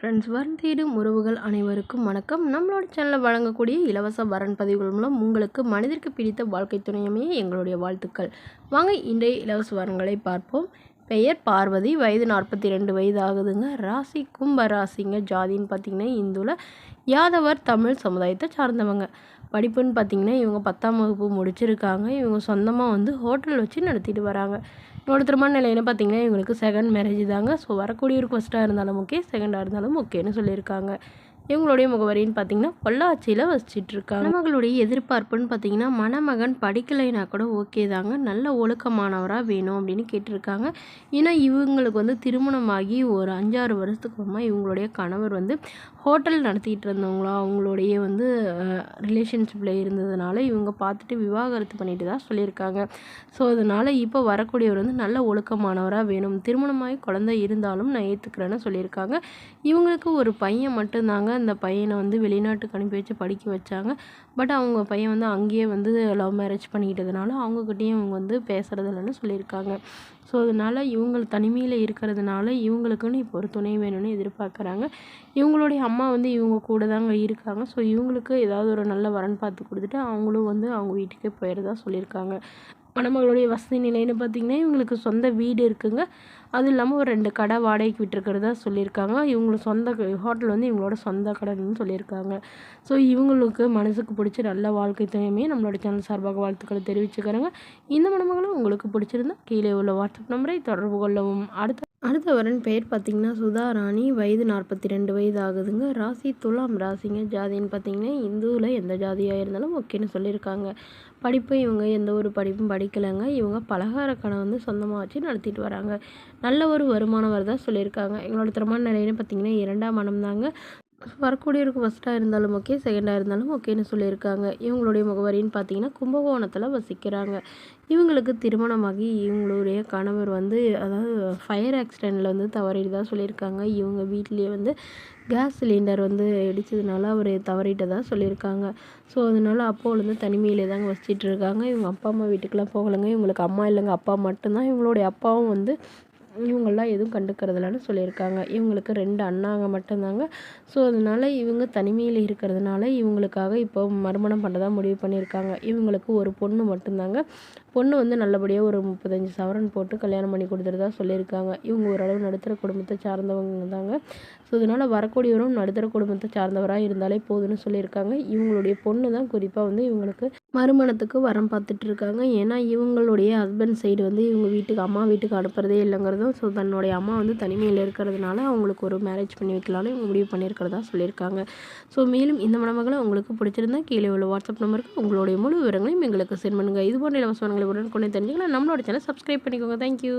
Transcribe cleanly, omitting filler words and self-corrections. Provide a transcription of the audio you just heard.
Friends, வரன் தேடும் உறவுகள் அனைவருக்கும் வணக்கம். நம்மளோட சேனலில் வழங்கக்கூடிய இலவச வரன் பதிவுகள் மூலம் உங்களுக்கு மனிதருக்கு பிடித்த வாழ்க்கை துணையமே எங்களுடைய வாழ்த்துக்கள். வாங்க இன்றைய இலவச வரன்களை பார்ப்போம். பெயர் பார்வதி, வயது 42 வயது ஆகுதுங்க. ராசி கும்ப ராசிங்க. ஜாதின்னு பார்த்திங்கன்னா இந்துவில் யாதவர் தமிழ் சமுதாயத்தை சார்ந்தவங்க. படிப்புன்னு பார்த்திங்கன்னா இவங்க 10ஆம் வகுப்பு முடிச்சிருக்காங்க. இவங்க சொந்தமாக ஹோட்டல் வச்சு நடத்திட்டு வராங்க. இவங்களோட திருமண நிலைன்னு பார்த்திங்கன்னா இவங்களுக்கு செகண்ட் மேரேஜ் தாங்க. ஸோ வரக்கூடியவருக்கு ஃபஸ்ட்டாக இருந்தாலும் ஓகே, செகண்டாக இருந்தாலும் ஓகேன்னு சொல்லியிருக்காங்க. இவங்களுடைய முகவரின்னு பார்த்திங்கன்னா பொள்ளாச்சியில் வசிச்சிட்ருக்காங்க. மணமகளுடைய எதிர்பார்ப்புன்னு பார்த்திங்கன்னா மணமகன் படிக்கலைனா கூட ஓகே தாங்க, நல்ல ஒழுக்கமானவராக வேணும் அப்படின்னு கேட்டிருக்காங்க. ஏன்னா இவங்களுக்கு திருமணமாகி ஒரு 5-6 வருஷத்துக்கு அப்புறமா இவங்களுடைய கணவர் ஹோட்டல் நடத்திட்டு இருந்தவங்களா அவங்களுடைய ரிலேஷன்ஷிப்பில் இருந்ததுனால இவங்க பார்த்துட்டு விவாகரத்து பண்ணிட்டு தான் சொல்லியிருக்காங்க. ஸோ அதனால் இப்போ வரக்கூடியவர் நல்ல ஒழுக்கமானவராக வேணும், திருமணமாகி குழந்தை இருந்தாலும் நான் ஏற்றுக்கிறேன்னு சொல்லியிருக்காங்க. இவங்களுக்கு ஒரு பையன் மட்டும்தாங்க. அந்த பையனை வெளிநாட்டுக்கு அனுப்பி வச்சு படிக்க வச்சாங்க. பட் அவங்க பையன் அங்கேயே லவ் மேரேஜ் பண்ணிக்கிட்டதுனால அவங்கக்கிட்டேயும் இவங்க பேசுகிறது இல்லைன்னு சொல்லியிருக்காங்க. ஸோ அதனால் இவங்க தனிமையில் இருக்கிறதுனால இவங்களுக்குன்னு இப்போ ஒரு துணை வேணும்னு எதிர்பார்க்குறாங்க. இவங்களுடைய அம்மா இவங்க கூட தாங்க இருக்காங்க. ஸோ இவங்களுக்கு ஏதாவது ஒரு நல்ல வரன் பார்த்து கொடுத்துட்டு அவங்களும் அவங்க வீட்டுக்கே போயிடுறதா சொல்லியிருக்காங்க. மணமகளுடைய வசதி நிலைன்னு பார்த்திங்கன்னா இவங்களுக்கு சொந்த வீடு இருக்குங்க. அதுவும் இல்லாமல் ஒரு 2 கடை வாடகைக்கு விட்டுருக்கிறதா சொல்லியிருக்காங்க. இவங்களுக்கு சொந்த ஹோட்டல் இவங்களோட சொந்த கடைன்னு சொல்லியிருக்காங்க. ஸோ இவங்களுக்கு மனசுக்கு பிடிச்ச நல்ல வாழ்க்கை துணையுமே நம்மளோட சேனல் சார்பாக வாழ்த்துக்களை தெரிவிச்சுக்கிறேங்க. இந்த மணமகளும் உங்களுக்கு பிடிச்சிருந்தா கீழே உள்ள வாட்ஸ்அப் நம்பரை தொடர்பு கொள்ளவும். அடுத்த வரன் பெயர் பார்த்திங்கன்னா சுதா ராணி, வயது 42 வயது ஆகுதுங்க. ராசி துலாம் ராசிங்க. ஜாதின்னு பார்த்திங்கன்னா இந்துவில் எந்த ஜாதியாக இருந்தாலும் ஓகேன்னு சொல்லியிருக்காங்க. படிப்பு இவங்க எந்த ஒரு படிப்பும் படிக்கலைங்க. இவங்க பலகார கடை சொந்தமாக வச்சு நடத்திட்டு வராங்க. நல்ல ஒரு வருமானம் வரதான் சொல்லியிருக்காங்க. எங்களோட திருமண நிலைன்னு பார்த்திங்கன்னா 2ஆம் மனம் தாங்க. வரக்கூடியவருக்கு ஃபஸ்ட்டாக இருந்தாலும் ஓகே, செகண்டாக இருந்தாலும் ஓகேன்னு சொல்லியிருக்காங்க. இவங்களுடைய முகவரின்னு பார்த்திங்கன்னா கும்பகோணத்தில் வசிக்கிறாங்க. இவங்களுக்கு திருமணமாகி இவங்களுடைய கணவர் அதாவது ஃபயர் ஆக்சிடெண்ட்டில் தவறிட்டதாக சொல்லியிருக்காங்க. இவங்க வீட்லேயே கேஸ் சிலிண்டர் இடித்ததுனால அவர் தவறிட்டதாக சொல்லியிருக்காங்க. ஸோ அதனால் அப்போது தனிமையிலே தாங்க வசிச்சிட்டு இருக்காங்க. இவங்க அப்பா அம்மா வீட்டுக்கெலாம் போகலைங்க. இவங்களுக்கு அம்மா இல்லைங்க, அப்பா மட்டும்தான். இவங்களுடைய அப்பாவும் இவங்களாம் எதுவும் கண்டுக்கிறதில்லன்னு சொல்லியிருக்காங்க. இவங்களுக்கு 2 அண்ணாங்க மட்டும்தாங்க. ஸோ அதனால் இவங்க தனிமையில் இருக்கிறதுனால இவங்களுக்காக இப்போ மறுமணம் பண்ணுறதா முடிவு பண்ணியிருக்காங்க. இவங்களுக்கு ஒரு பொண்ணு மட்டும்தாங்க. பொண்ணு நல்லபடியாக ஒரு 35 சவரன் போட்டு கல்யாணம் பண்ணி கொடுத்துறதா சொல்லியிருக்காங்க. இவங்க ஓரளவு நடுத்தர குடும்பத்தை சார்ந்தவங்க தாங்க. ஸோ அதனால் வரக்கூடியவரும் நடுத்தர குடும்பத்தை சார்ந்தவராக இருந்தாலே போதும்னு சொல்லியிருக்காங்க. இவங்களுடைய பொண்ணு தான் குறிப்பாக இவங்களுக்கு மறுமணத்துக்கு வரம் பார்த்துட்ருக்காங்க. ஏன்னா இவங்களுடைய ஹஸ்பண்ட் சைடு இவங்க வீட்டுக்கு அம்மா வீட்டுக்கு அனுப்புறதே இல்லைங்கிறதும், ஸோ தன்னுடைய அம்மா தனிமையில் இருக்கிறதுனால அவங்களுக்கு ஒரு மேரேஜ் பண்ணி வைக்கலான்னு இவங்க முடிவு பண்ணியிருக்கிறதா சொல்லியிருக்காங்க. ஸோ மேலும் இந்த மணமகளை உங்களுக்கு பிடிச்சிருந்தா கீழே உள்ள வாட்ஸ்அப் நம்பருக்கு உங்களுடைய முழு விவரங்களையும் எங்களுக்கு சென்ட் பண்ணுங்கள். இது போன்ற இலவச உடனுக்குடனே தெரிஞ்சுக்கலாம் நம்மளோட சேனல் சப்ஸ்கிரைப் பண்ணிக்கோங்க. தேங்க்யூ.